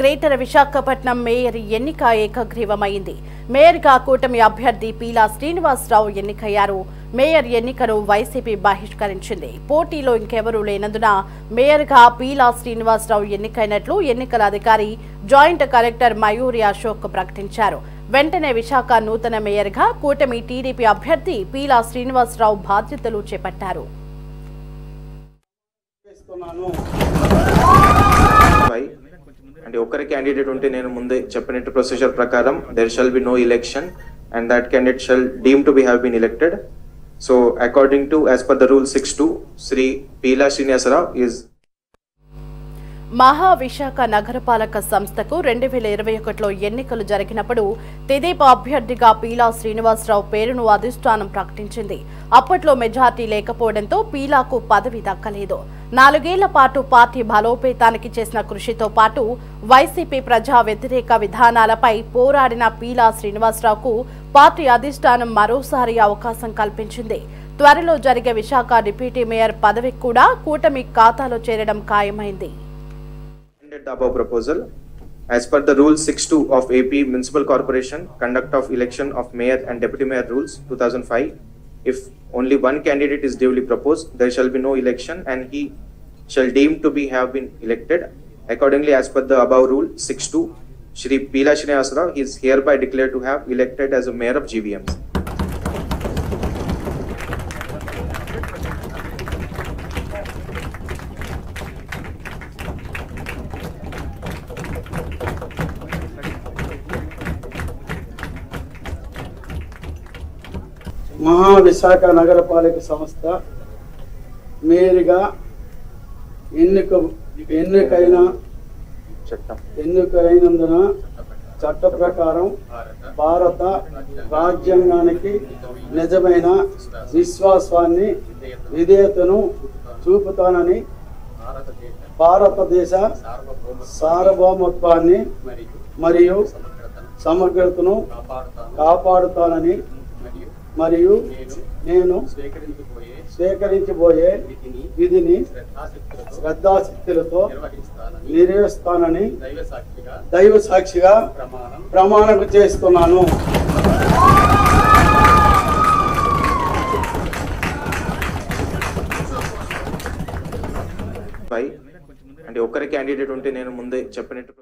Greater Visakhapatnam mayor ఎన్నిక ఏకగ్రీవమైంది. మేయర్గా కూటమి అభ్యర్థి పీలా శ్రీనివాసరావు ఎన్నికయ్యారు. మేయర్ ఎన్నికను వైసీపీ బహిష్కరించింది. పోటీలో ఇంకెవరూ లేనందున మేయర్గా పీలా శ్రీనివాసరావు ఎన్నికైనట్లు ఎన్నికల అధికారి జాయింట్ కలెక్టర్ మయూరి అశోక్ ప్రకటించారు. వెంటనే విశాఖ నూతన మేయర్గా కూటమి టీడీపీ అభ్యర్థి పీలా శ్రీనివాసరావు బాధ్యతలు చేపట్టారు. And ఒకరి క్యాండిడేట్ ఉంటే నేను ముందే చెప్పినట్టు ప్రొసీజర్ ప్రకారం there shall be no election and that candidate shall deemed to be have been elected. So according to as per the rule 6.2 Sri Pila Srinivasarao is Maha Visakha నగరపాలక సంస్థకు 2021లో ఎన్నికలు జరిగినప్పుడు తెదేపా అభ్యర్థిగా పీలా శ్రీనివాసరావు పేరును అధిష్టానం ప్రకటించింది. అప్పట్లో మెజార్టీ లేకపోవడంతో పీలాకు పదవి దక్కలేదు. 4 ఏళ్ల పాటు పార్టీ బలోపేతానికి చేసిన కృషితో పాటు వైసీపీ ప్రజా వ్యతిరేక విధానాలపై పోరాడిన పీలా శ్రీనివాసరావుకు పార్టీ అధిష్టానం మరోసారి అవకాశం కల్పించింది. త్వరలో జరిగే విశాఖ డిప్యూటీ మేయర్ పదవి కూడా కూటమి ఖాతాలో చేరడం ఖాయమైంది. The above proposal as per the rule 6.2 of AP Municipal Corporation conduct of election of mayor and deputy mayor rules 2005, if only one candidate is duly proposed, there shall be no election and he shall deem to be have been elected. Accordingly, as per the above rule 6.2, Shri Pila Srinivasarao is hereby declared to have elected as a mayor of GVMC. Maha Visakha నగరపాలక సంస్థ మేయర్గా ఎన్నికైనందున చట్ట ప్రకారం భారత రాజ్యాంగానికి నిజమైన విశ్వాసాన్ని విధేయతను చూపుతానని, భారతదేశ సార్వభౌమత్వాన్ని మరియు సమగ్రతను కాపాడుతానని మరియు నేను స్వీకరించబోయే విధిని శ్రద్ధాశక్తులతో నిర్వహిస్తానని దైవ సాక్షిగా ప్రమాణం చేస్తున్నాను. ఒకరి క్యాండిడేట్ ఉంటే నేను ముందే చెప్పినట్టు